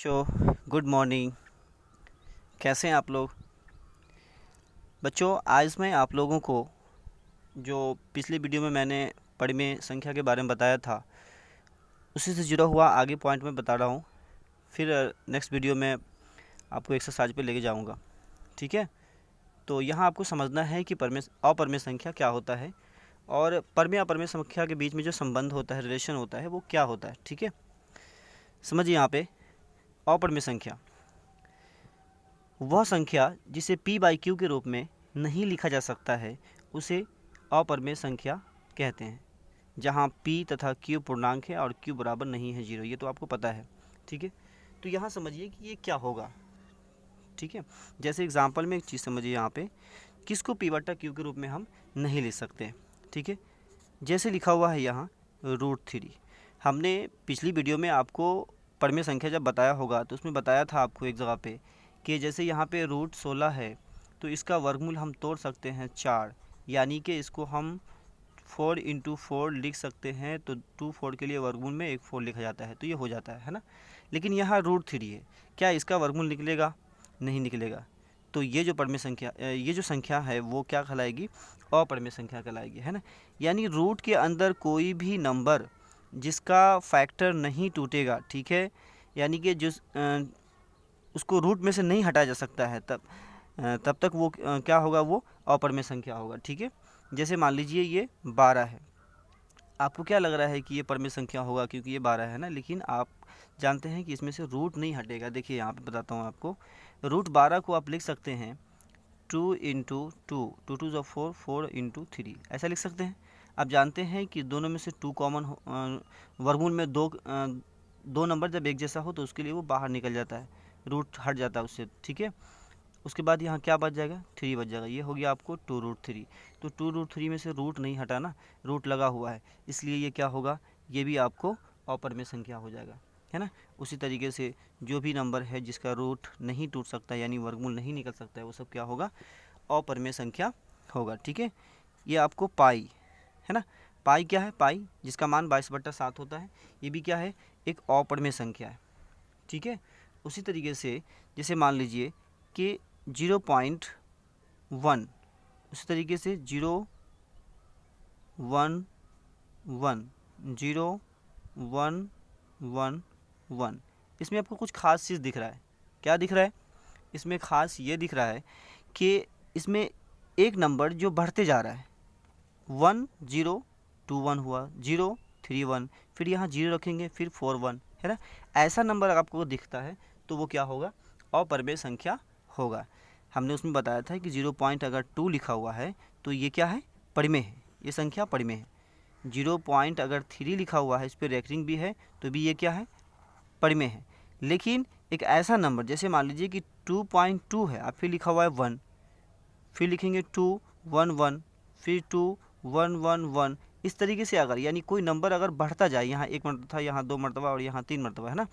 बच्चों good morning. कैसे हैं आप लोग? बच्चों आज मैं आप लोगों को जो पिछले वीडियो में मैंने परिमेय संख्या के बारे में बताया था उसी से जुड़ा हुआ आगे पॉइंट में बता रहा हूँ। फिर नेक्स्ट वीडियो में आपको एक्सरसाइज पे लेके जाऊँगा, ठीक है। तो यहाँ आपको समझना है कि अपरिमेय संख्या क्या होता है और परिमेय अपरिमेय संख्या के बीच में जो संबंध होता है, रिलेशन होता है, वो क्या होता है, ठीक है। समझिए यहाँ पे अपरिमेय संख्या वह संख्या जिसे p/q के रूप में नहीं लिखा जा सकता है उसे अपरिमेय संख्या कहते हैं, जहाँ p तथा q पूर्णांक है और q बराबर नहीं है 0। ये तो आपको पता है, ठीक है। तो यहाँ समझिए कि ये क्या होगा, ठीक है। जैसे एग्जांपल में एक चीज़ समझिए, यहाँ पे किसको p/q के रूप में हम नहीं लिख सकते, ठीक है। जैसे लिखा हुआ है यहाँ √3। हमने पिछली वीडियो में आपको परिमेय संख्या जब बताया होगा तो उसमें बताया था आपको एक जगह पे कि जैसे यहाँ पे √16 है तो इसका वर्गमूल हम तोड़ सकते हैं 4, यानी कि इसको हम 4 × 4 लिख सकते हैं। तो 2 4 के लिए वर्गमूल में एक 4 लिखा जाता है, तो ये हो जाता है ना। लेकिन यहाँ √3 है, क्या इसका वर्गमूल निकलेगा? नहीं निकलेगा। तो ये जो परिमेय संख्या ये जो संख्या है वो क्या कहलाएगी? अपरिमेय संख्या कहलाएगी, है ना। यानी रूट के अंदर कोई भी नंबर जिसका फैक्टर नहीं टूटेगा, ठीक है, यानी कि जिस उसको रूट में से नहीं हटाया जा सकता है, तब तक वो क्या होगा? वो अपरिमेय संख्या होगा, ठीक है। जैसे मान लीजिए ये 12 है, आपको क्या लग रहा है कि ये परिमेय संख्या होगा क्योंकि ये 12 है ना, लेकिन आप जानते हैं कि इसमें से रूट नहीं हटेगा। देखिए यहाँ पे बताता हूँ आपको, √12 को आप लिख सकते हैं 2 × 2, 2 2 4, 4 × 3, ऐसा लिख सकते हैं। आप जानते हैं कि दोनों में से 2 कॉमन वर्गमूल में दो नंबर जब एक जैसा हो तो उसके लिए वो बाहर निकल जाता है, रूट हट जाता है उससे, ठीक है। उसके बाद यहाँ क्या बच जाएगा? 3 बच जाएगा। ये हो गया आपको 2√3। तो 2√3 में से रूट नहीं हटाना, रूट लगा हुआ है, इसलिए ये क्या होगा? ये भी आपको अपरिमेय संख्या हो जाएगा, है ना। उसी तरीके से जो भी नंबर है जिसका रूट नहीं टूट सकता यानी वर्गमूल नहीं निकल सकता है वो सब क्या होगा? अपरिमेय संख्या होगा, ठीक है। ये आपको पाई है ना, पाई क्या है? पाई जिसका मान 22/7 होता है, ये भी क्या है? एक अपरिमेय संख्या है, ठीक है। उसी तरीके से जैसे मान लीजिए कि 0.1, उसी तरीके से 0 1 1 0 1 1 1, इसमें आपको कुछ खास चीज़ दिख रहा है। क्या दिख रहा है? इसमें खास ये दिख रहा है कि इसमें एक नंबर जो बढ़ते जा रहा है, 1 0 2 1 हुआ, 0 3 1, फिर यहाँ 0 रखेंगे, फिर 4 1, है ना। ऐसा नंबर अगर आपको दिखता है तो वो क्या होगा? अपरिमेय संख्या होगा। हमने उसमें बताया था कि 0.2 लिखा हुआ है तो ये क्या है? परिमेय है, ये संख्या परिमेय है। 0.3 लिखा हुआ है, इस पर रेकरिंग भी है, तो भी ये क्या है? परिमेय है। लेकिन एक ऐसा नंबर जैसे मान लीजिए कि 2.2 है, आप फिर लिखा हुआ है 1, फिर लिखेंगे 2 1 1, फिर 2 1 1 1, इस तरीके से अगर यानी कोई नंबर अगर बढ़ता जाए, यहाँ 1 मरतबा, यहाँ 2 मरतबा और यहाँ 3 मरतबा, है ना,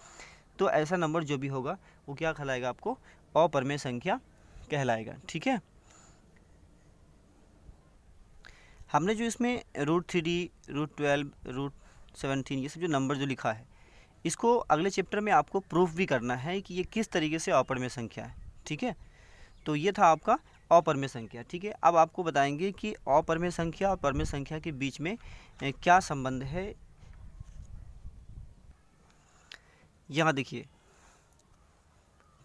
तो ऐसा नंबर जो भी होगा वो क्या कहलाएगा? आपको अपरिमेय संख्या कहलाएगा, ठीक है। हमने जो इसमें √3, √12, √17 ये सब जो नंबर जो लिखा है, इसको अगले चैप्टर में आपको प्रूफ भी करना है कि ये किस तरीके से अपरिमेय संख्या है, ठीक है। तो ये था आपका अपरिमेय संख्या, ठीक है। अब आपको बताएंगे कि अपरिमेय संख्या और परिमेय संख्या के बीच में क्या संबंध है। यहाँ देखिए,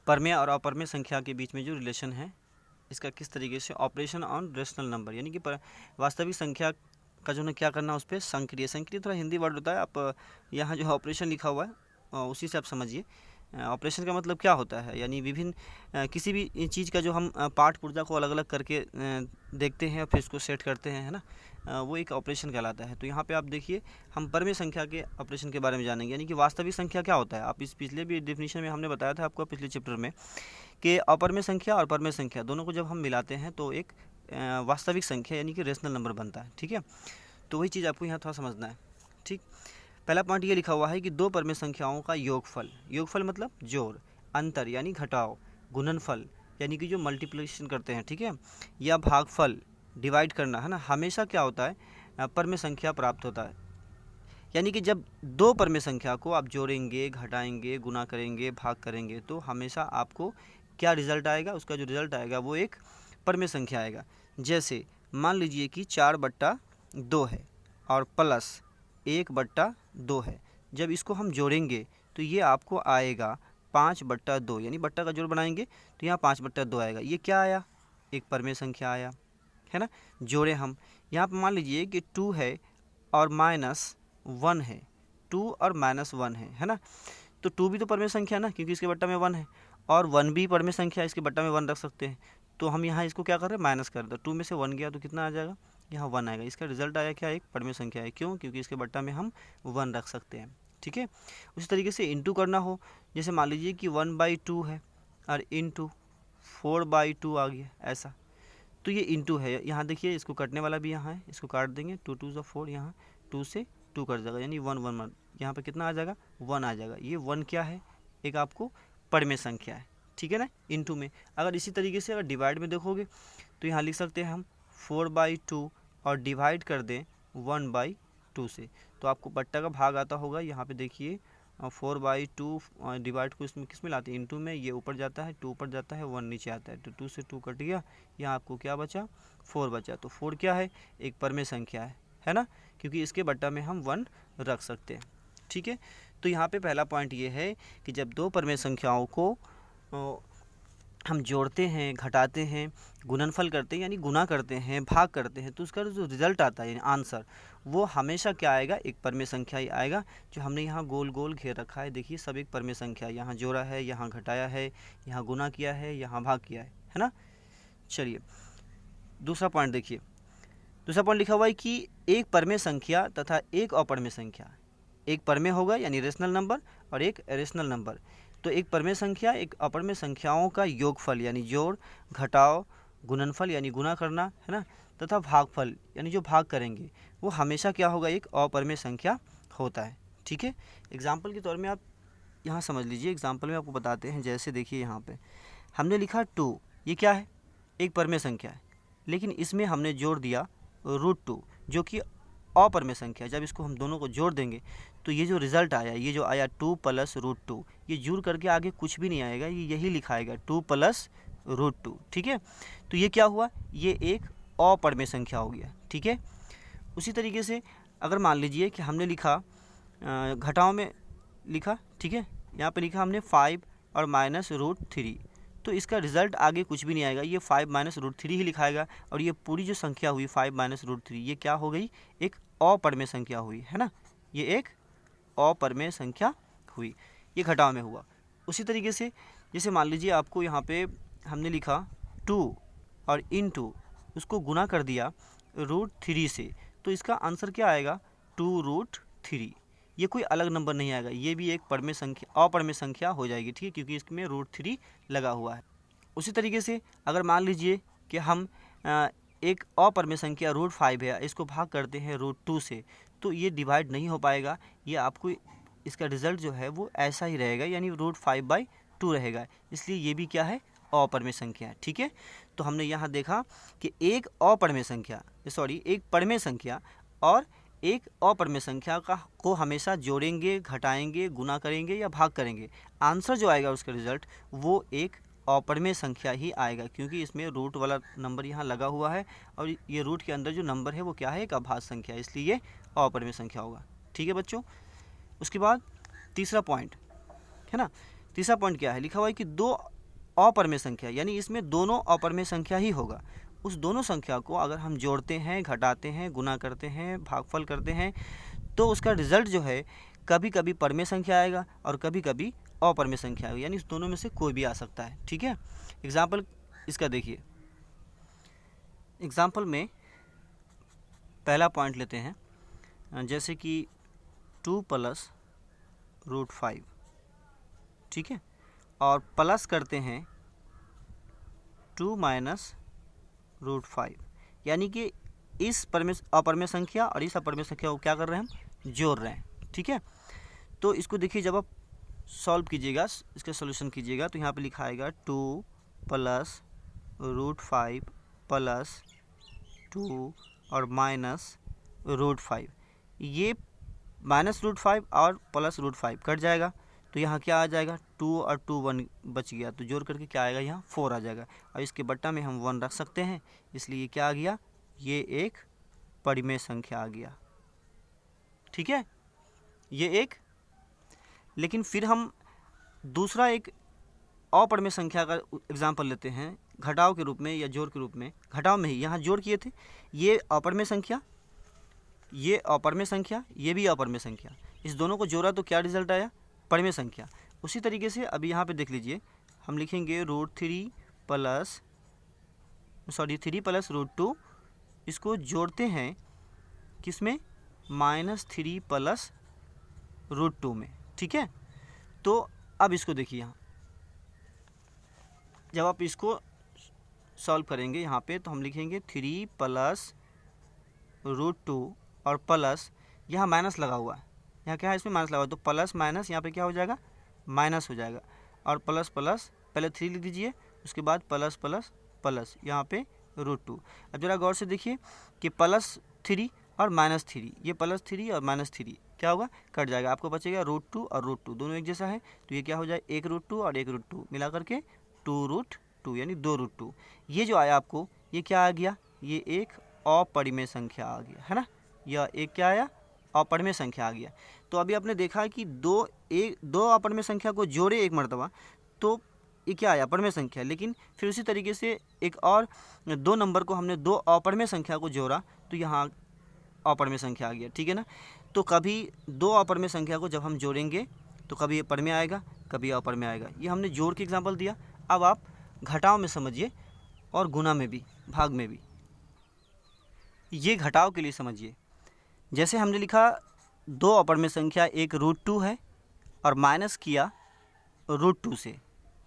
परिमेय और अपरिमेय संख्या के बीच में जो रिलेशन है इसका किस तरीके से ऑपरेशन ऑन रेशनल नंबर, यानी कि वास्तविक संख्या का जो है क्या करना, उस पर संक्रिय, संक्रिय थोड़ा हिंदी वर्ड होता है, आप यहाँ जो ऑपरेशन लिखा हुआ है उसी से आप समझिए। ऑपरेशन का मतलब क्या होता है? यानी विभिन्न किसी भी चीज़ का जो हम पार्ट पुर्जा को अलग अलग करके देखते हैं और फिर उसको सेट करते हैं, है ना, वो एक ऑपरेशन कहलाता है। तो यहाँ पे आप देखिए, हम परिमेय संख्या के ऑपरेशन के बारे में जानेंगे, यानी कि वास्तविक संख्या क्या होता है। आप इस पिछले भी डेफिनेशन में हमने बताया था आपको पिछले चैप्टर में कि अपरिमेय संख्या और परिमेय संख्या दोनों को जब हम मिलाते हैं तो एक वास्तविक संख्या यानी कि रेशनल नंबर बनता है, ठीक है। तो वही चीज़ आपको यहाँ थोड़ा समझना है, ठीक। पहला पॉइंट ये लिखा हुआ है कि दो परिमेय संख्याओं का योगफल, योगफल मतलब जोड़, अंतर यानी घटाव, गुणनफल यानी कि जो मल्टीप्लिकेशन करते हैं, ठीक है, या भागफल डिवाइड करना, है ना, हमेशा क्या होता है? परिमेय संख्या प्राप्त होता है। यानी कि जब दो परमेय संख्या को आप जोड़ेंगे, घटाएंगे, गुना करेंगे, भाग करेंगे तो हमेशा आपको क्या रिजल्ट आएगा, उसका जो रिजल्ट आएगा वो एक परमेय संख्या आएगा। जैसे मान लीजिए कि 4/2 है और प्लस 1/2 है। जब इसको हम जोड़ेंगे तो ये आपको आएगा 5/2, यानी बट्टा का जोड़ बनाएंगे तो यहाँ 5/2 आएगा। ये क्या आया, एक परमेय संख्या आया, है ना। जोड़े हम यहाँ पर मान लीजिए कि 2 है और -1 है, 2 और -1 है ना। तो 2 भी तो परमेय संख्या ना, क्योंकि इसके बट्टा में 1 है, और 1 भी परमेय संख्या है, इसके बट्टा में 1 रख सकते हैं। तो हम यहाँ इसको क्या कर रहे हैं, माइनस कर दो। 2 में से 1 गया तो कितना आ जाएगा, यहाँ 1 आएगा। इसका रिजल्ट आया क्या, एक परमेय संख्या है। क्यों, क्योंकि इसके बट्टा में हम 1 रख सकते हैं। ठीक है। उसी तरीके से इंटू करना हो, जैसे मान लीजिए कि 1/2 है और इंटू 4/2 आ गया, ऐसा। तो ये इंटू है, यहाँ देखिए इसको कटने वाला भी यहाँ है, इसको काट देंगे, 2 2 4, यहाँ 2 से 2 कट जाएगा, यानी 1 1 1, यहाँ पे कितना आ जाएगा, 1 आ जाएगा। ये 1 क्या है, एक आपको परमेय संख्या है। ठीक है ना, इंटू में। अगर इसी तरीके से अगर डिवाइड में देखोगे तो यहाँ लिख सकते हैं हम 4/2 और डिवाइड कर दें 1/2 से, तो आपको बट्टा का भाग आता होगा। यहाँ पे देखिए 4/2 डिवाइड को इसमें किस में लाते हैं, इंटू में। ये ऊपर जाता है, 2 ऊपर जाता है, 1 नीचे आता है, तो 2 से 2 कट गया, यहाँ आपको क्या बचा, 4 बचा। तो 4 क्या है, एक परमेय संख्या है ना, क्योंकि इसके बट्टा में हम 1 रख सकते हैं। ठीक है। तो यहाँ पे पहला पॉइंट ये है कि जब दो परमेय संख्याओं को हम जोड़ते हैं, घटाते हैं, गुणनफल करते हैं यानी गुना करते हैं, भाग करते हैं, तो उसका जो रिजल्ट आता है यानी आंसर, वो हमेशा क्या आएगा, एक परमेय संख्या ही आएगा। जो हमने यहाँ गोल गोल घेर रखा है, देखिए सब एक परमेय संख्या, यहाँ जोड़ा है, यहाँ घटाया है, यहाँ गुना किया है, यहाँ भाग किया है ना। चलिए दूसरा पॉइंट देखिए। दूसरा पॉइंट लिखा हुआ है कि एक परमेय संख्या तथा एक अपरमेय संख्या, एक परमेय होगा यानी रेशनल नंबर और एक इरेशनल नंबर। तो एक परमेय संख्या एक अपरमेय संख्याओं का योगफल यानी जोड़, घटाव, गुणनफल यानी गुना करना, है ना, तथा भागफल यानी जो भाग करेंगे, वो हमेशा क्या होगा, एक अपरमेय संख्या होता है। ठीक है। एग्जाम्पल के तौर में आप यहाँ समझ लीजिए, एग्जाम्पल में आपको बताते हैं। जैसे देखिए यहाँ पे हमने लिखा 2, ये क्या है, एक परमेय संख्या है, लेकिन इसमें हमने जोड़ दिया √2 जो कि अपरमेय संख्या। जब इसको हम दोनों को जोड़ देंगे तो ये जो रिज़ल्ट आया, ये जो आया 2 + √2, ये जुड़ करके आगे कुछ भी नहीं आएगा, ये यही लिखाएगा 2 + √2। ठीक है। तो ये क्या हुआ, ये एक अपरमेय संख्या हो गया। ठीक है। उसी तरीके से अगर मान लीजिए कि हमने लिखा घटाव में लिखा, ठीक है, यहाँ पे लिखा हमने 5 और -√3, तो इसका रिज़ल्ट आगे कुछ भी नहीं आएगा, ये 5 - √3 ही लिखाएगा। और ये पूरी जो संख्या हुई 5 - √3, ये क्या हो गई, एक अपरमेय संख्या हुई, है ना। ये एक अपरमेय संख्या हुई, ये घटाव में हुआ। उसी तरीके से जैसे मान लीजिए आपको यहाँ पे हमने लिखा 2 और इंटू उसको गुना कर दिया √3 से, तो इसका आंसर क्या आएगा, 2√3। ये कोई अलग नंबर नहीं आएगा, ये भी एक परमेय संख्या, अपरमेय संख्या हो जाएगी। ठीक है, क्योंकि इसमें √3 लगा हुआ है। उसी तरीके से अगर मान लीजिए कि हम एक अपरमेय संख्या √5 है, इसको भाग करते हैं √2 से, तो ये डिवाइड नहीं हो पाएगा, ये आपको इसका रिजल्ट जो है वो ऐसा ही रहेगा, यानी √5/2 रहेगा। इसलिए ये भी क्या है, अपरमेय संख्या है। ठीक है। तो हमने यहाँ देखा कि एक अपरमेय संख्या, सॉरी, एक परमेय संख्या और एक अपरमेय संख्या को हमेशा जोड़ेंगे, घटाएंगे, गुना करेंगे या भाग करेंगे, आंसर जो आएगा उसका रिजल्ट वो एक अपरमेय संख्या ही आएगा, क्योंकि इसमें रूट वाला नंबर यहाँ लगा हुआ है और ये रूट के अंदर जो नंबर है वो क्या है, एक अभाज्य संख्या है, इसलिए ये अपरमेय संख्या होगा। ठीक है बच्चों। उसके बाद तीसरा पॉइंट है ना, तीसरा पॉइंट क्या है, लिखा हुआ है कि दो अपरमेय संख्या, यानी इसमें दोनों अपरमेय संख्या ही होगा। उस दोनों संख्या को अगर हम जोड़ते हैं, घटाते हैं, गुना करते हैं, भागफल करते हैं, तो उसका रिजल्ट जो है कभी कभी परमेय संख्या आएगा और कभी कभी अपरमेय संख्या आएगी, यानी इस दोनों में से कोई भी आ सकता है। ठीक है। एग्जाम्पल इसका देखिए, एग्जाम्पल में पहला पॉइंट लेते हैं, जैसे कि 2 + √5, ठीक है, और प्लस करते हैं 2 - √5, यानी कि इस अपरमेय संख्या और इस अपरमेय संख्या को क्या कर रहे हैं, हम जोड़ रहे हैं। ठीक है। तो इसको देखिए, जब आप सॉल्व कीजिएगा, इसका सॉल्यूशन कीजिएगा, तो यहाँ पे लिखा आएगा 2 + √5 + 2 और -√5। ये -√5 और +√5 कट जाएगा, तो यहाँ क्या आ जाएगा 2 और 2 1 बच गया, तो जोड़ करके क्या आएगा यहाँ 4 आ जाएगा। और इसके बट्टा में हम 1 रख सकते हैं, इसलिए क्या आ गया, ये एक परिमेय संख्या आ गया। ठीक है, ये एक। लेकिन फिर हम दूसरा एक अपरिमेय संख्या का एग्जाम्पल लेते हैं, घटाव के रूप में या जोड़ के रूप में। घटाव में ही यहाँ जोड़ किए थे, ये अपरिमेय संख्या, ये अपरिमेय संख्या, ये भी अपरिमेय संख्या, इस दोनों को जोड़ा तो क्या रिजल्ट आया, परिमेय संख्या। उसी तरीके से अभी यहाँ पे देख लीजिए, हम लिखेंगे √3 + 2, इसको जोड़ते हैं किसमें, -3 + √2 में। ठीक है, तो अब इसको देखिए, यहाँ जब आप इसको सॉल्व करेंगे यहाँ पे, तो हम लिखेंगे 3 + √2 और प्लस, यहाँ माइनस लगा हुआ है, यहाँ क्या है, इसमें माइनस लगा हुआ है, तो प्लस माइनस यहाँ पे क्या हो जाएगा, माइनस हो जाएगा। और प्लस प्लस, पहले 3 लिख दीजिए, उसके बाद प्लस प्लस प्लस, यहाँ पे √2। अब जरा गौर से देखिए कि +3 और -3, ये +3 और -3 क्या होगा, कट जाएगा, आपको बचेगा √2 और √2, दोनों एक जैसा है, तो ये क्या हो जाए, 1 √2 और 1 √2 मिला करके 2√2, यानी 2 √2। ये जो आया आपको, ये क्या आ गया, ये एक अपरिमेय संख्या आ गया, है ना, यह एक क्या आया, अपरिमेय संख्या आ गया। तो अभी आपने देखा कि दो अपरिमेय संख्या को जोड़े एक मर्तबा, तो ये क्या आया, परिमेय संख्या। लेकिन फिर उसी तरीके से एक और 2 नंबर को हमने 2 अपरिमेय संख्या को जोड़ा, तो यहाँ अपरिमेय संख्या आ गया। ठीक है ना, तो कभी 2 अपरिमेय संख्या को जब हम जोड़ेंगे तो कभी ये परिमेय आएगा, कभी अपरिमेय आएगा। ये हमने जोड़ के एग्जाम्पल दिया। अब आप घटाव में समझिए और गुणा में भी, भाग में भी। ये घटाव के लिए समझिए, जैसे हमने लिखा 2 अपरिमेय संख्या, एक √2 है और माइनस किया √2 से,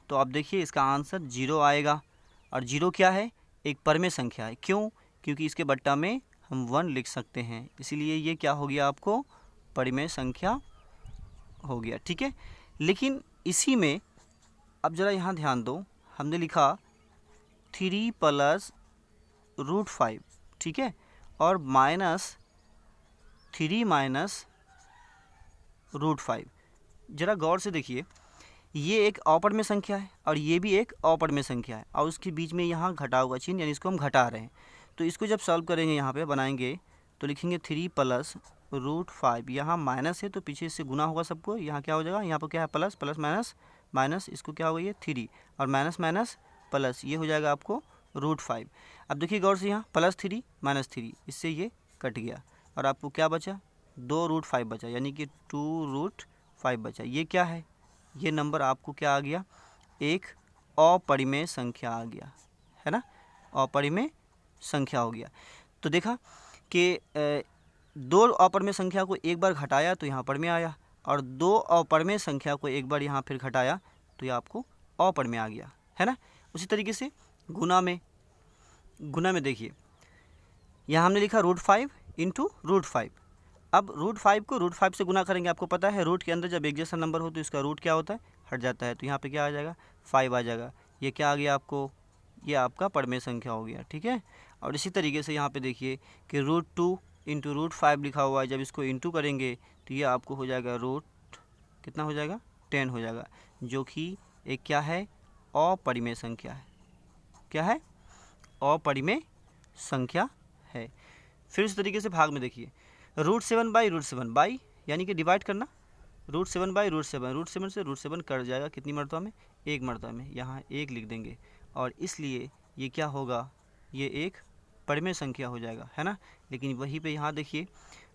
तो आप देखिए इसका आंसर 0 आएगा। और 0 क्या है, एक परिमेय संख्या है। क्यों, क्योंकि इसके बट्टा में हम 1 लिख सकते हैं, इसीलिए ये क्या हो गया, आपको परिमेय संख्या हो गया। ठीक है, लेकिन इसी में अब ज़रा यहाँ ध्यान दो, हमने लिखा 3 + √5, ठीक है, और -3 - √5। ज़रा गौर से देखिए, ये एक अपरिमेय संख्या है और ये भी एक अपरिमेय संख्या है, और उसके बीच में यहाँ घटाव का चिन्ह, यानी इसको हम घटा रहे हैं। तो इसको जब सॉल्व करेंगे, यहाँ पे बनाएंगे, तो लिखेंगे 3 + √5, यहाँ माइनस है तो पीछे से गुना होगा सबको, यहाँ क्या हो जाएगा, यहाँ पर क्या है, प्लस प्लस माइनस माइनस, इसको क्या होगा, ये 3 और माइनस माइनस प्लस, ये हो जाएगा आपको √5। अब देखिए गौर से, यहाँ +3 -3, इससे ये कट गया और आपको क्या बचा, 2√5 बचा, यानी कि 2√5 बचा। ये क्या है, ये नंबर आपको क्या आ गया, एक अपरिमेय संख्या आ गया, है ना, अपरिमेय संख्या हो गया। तो देखा कि 2 अपरिमेय संख्या को एक बार घटाया तो यहाँ परिमेय आया, और 2 अपरिमेय संख्या को एक बार यहाँ फिर घटाया तो ये आपको अपरिमेय आ गया, है ना। उसी तरीके से गुना में देखिए, यहाँ हमने लिखा √5 × √5। अब √5 को √5 से गुना करेंगे, आपको पता है रूट के अंदर जब एक जैसा नंबर हो तो इसका रूट क्या होता है, हट जाता है, तो यहाँ पे क्या आ जाएगा, 5 आ जाएगा। ये क्या आ गया आपको, ये आपका परिमेय संख्या हो गया। ठीक है, और इसी तरीके से यहाँ पे देखिए कि √2 × √5 लिखा हुआ है, जब इसको इंटू करेंगे तो ये आपको हो जाएगा कितना हो जाएगा, 10 हो जाएगा, जो कि एक क्या है, अपरिमेय संख्या है। क्या है, अपरिमेय संख्या है। फिर इस तरीके से भाग में देखिए, √7/√7 बाई, यानी कि डिवाइड करना, √7/√7, √7 से √7 कट जाएगा, कितनी मरतबा में, एक मरतबा में, यहाँ 1 लिख देंगे, और इसलिए ये क्या होगा, ये एक परिमेय संख्या हो जाएगा, है ना। लेकिन वहीं पे यहाँ देखिए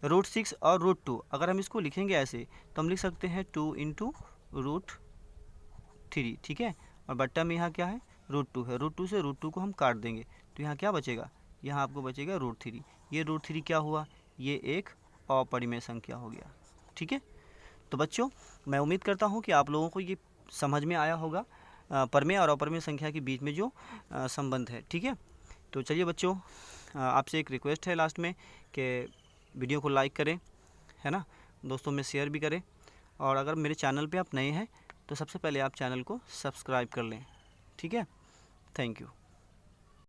√6 और √2, अगर हम इसको लिखेंगे ऐसे तो हम लिख सकते हैं 2 × √3, ठीक है, और बट्टा में यहाँ क्या है, √2 है, √2 से √2 को हम काट देंगे तो यहाँ क्या बचेगा, यहाँ आपको बचेगा √3। ये √3 क्या हुआ, ये एक अपरिमेय संख्या हो गया। ठीक है, तो बच्चों मैं उम्मीद करता हूँ कि आप लोगों को ये समझ में आया होगा परिमेय और अपरिमेय संख्या के बीच में जो संबंध है। ठीक है, तो चलिए बच्चों, आपसे एक रिक्वेस्ट है लास्ट में कि वीडियो को लाइक करें, है ना, दोस्तों में शेयर भी करें, और अगर मेरे चैनल पे आप नए हैं तो सबसे पहले आप चैनल को सब्सक्राइब कर लें। ठीक है, थैंक यू।